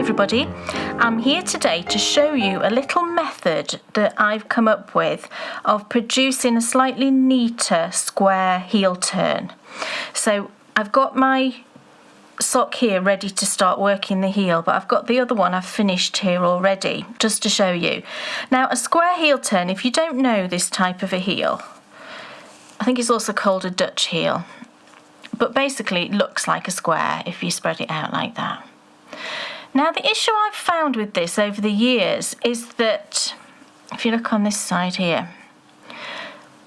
everybody, I'm here today to show you a little method that I've come up with of producing a slightly neater square heel turn. So I've got my sock here ready to start working the heel, but I've got the other one I've finished here already just to show you. Now a square heel turn, if you don't know this type of a heel, I think it's also called a Dutch heel, but basically it looks like a square if you spread it out like that. Now the issue I've found with this over the years is that if you look on this side here,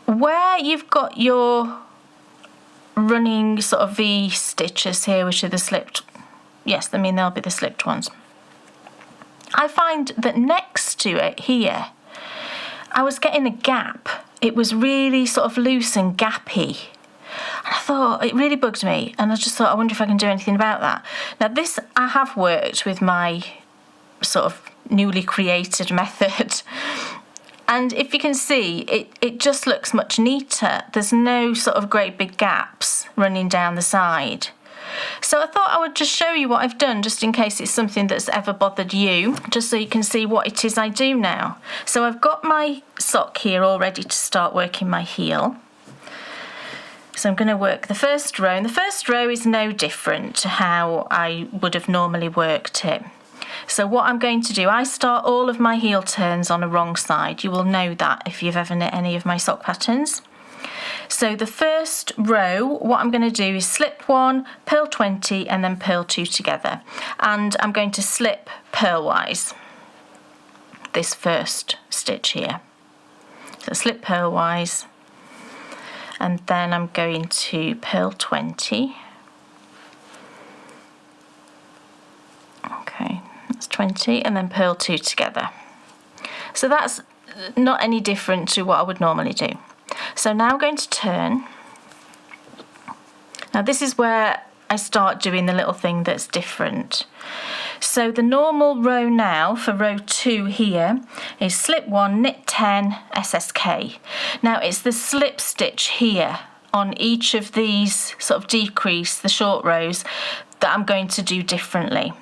where you've got your running sort of V stitches here, which are the slipped, yes, I mean they'll be the slipped ones, I find that next to it here I was getting a gap. It was really sort of loose and gappy. And I thought, it really bugged me, and I just thought, I wonder if I can do anything about that. Now this, I have worked with my sort of newly created method, and if you can see, it just looks much neater. There's no sort of great big gaps running down the side. So I thought I would just show you what I've done, just in case it's something that's ever bothered you, just so you can see what it is I do now. So I've got my sock here all ready to start working my heel. So I'm going to work the first row, and the first row is no different to how I would have normally worked it. So what I'm going to do, I start all of my heel turns on a wrong side. You will know that if you've ever knit any of my sock patterns. So the first row, what I'm going to do is slip 1, purl 20, and then purl 2 together. And I'm going to slip purlwise this first stitch here. So slip purlwise. And then I'm going to purl 20. Okay, that's 20, and then purl 2 together. So that's not any different to what I would normally do. So now I'm going to turn. Now this is where I start doing the little thing that's different. So the normal row now for row 2 here is slip 1, knit 10, SSK. Now it's the slip stitch here on each of these sort of decrease, the short rows, that I'm going to do differently.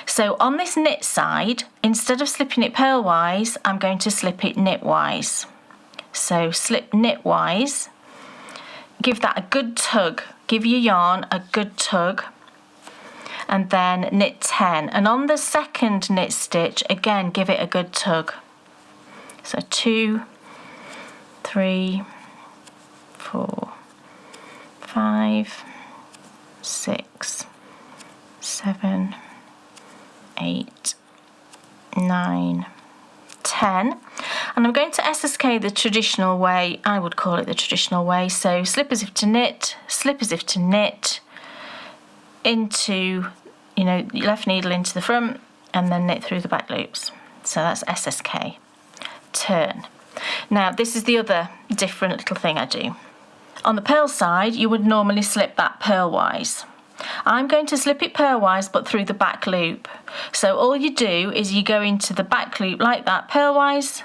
So on this knit side, instead of slipping it purlwise, I'm going to slip it knitwise. So slip knitwise, give that a good tug, give your yarn a good tug, and then knit 10. And on the second knit stitch, again, give it a good tug. So 2, 3, 4, 5, 6, 7, 8, 9, 10. And I'm going to SSK the traditional way. I would call it the traditional way. So slip as if to knit, slip as if to knit, into, your left needle into the front, and then knit through the back loops. So that's SSK. Turn. Now this is the other different little thing I do. On the purl side, you would normally slip that purlwise. I'm going to slip it purlwise, but through the back loop. So all you do is you go into the back loop like that, purlwise,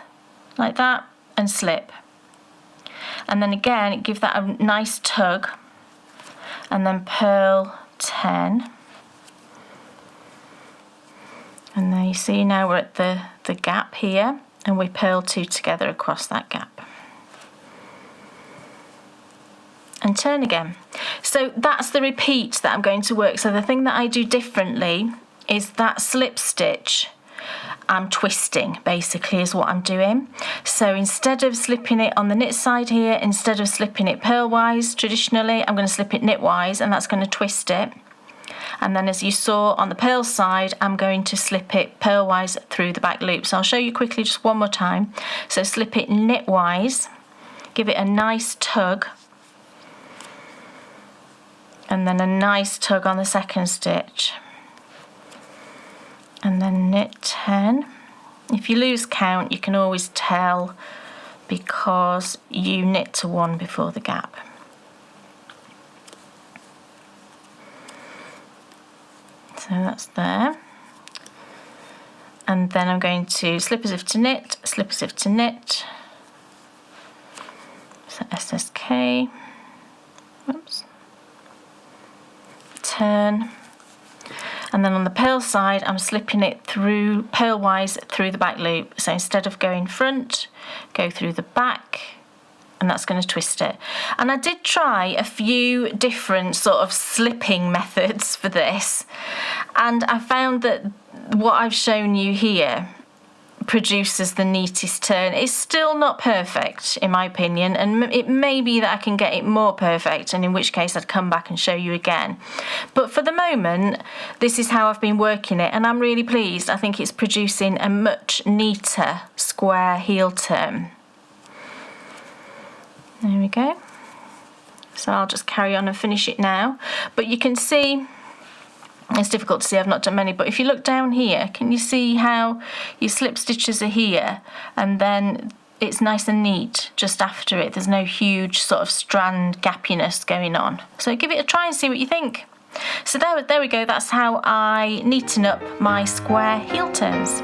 like that, and slip. And then again, give that a nice tug, and then purl 10. And there you see, now we're at the gap here, and we purl 2 together across that gap. And turn again. So that's the repeat that I'm going to work. So the thing that I do differently is that slip stitch I'm twisting, basically, is what I'm doing. So instead of slipping it on the knit side here, instead of slipping it purlwise traditionally, I'm going to slip it knitwise, and that's going to twist it. And then as you saw on the purl side, I'm going to slip it purlwise through the back loop. So I'll show you quickly just one more time. So slip it knitwise, give it a nice tug, and then a nice tug on the second stitch, and then knit 10. If you lose count, you can always tell because you knit to 1 before the gap. So that's there. And then I'm going to slip as if to knit, slip as if to knit. So SSK. Whoops. Turn. And then on the purl side, I'm slipping it through purlwise through the back loop. So instead of going front, go through the back, and that's going to twist it. And I did try a few different sort of slipping methods for this, and I found that what I've shown you here produces the neatest turn. It's still not perfect in my opinion, and it may be that I can get it more perfect, and in which case I'd come back and show you again. But for the moment, this is how I've been working it, and I'm really pleased. I think it's producing a much neater square heel turn. There we go. So I'll just carry on and finish it now. But you can see, it's difficult to see, I've not done many, but if you look down here, can you see how your slip stitches are here, and then it's nice and neat just after it. There's no huge sort of strand gappiness going on. So give it a try and see what you think. So there we go, that's how I neaten up my square heel turns.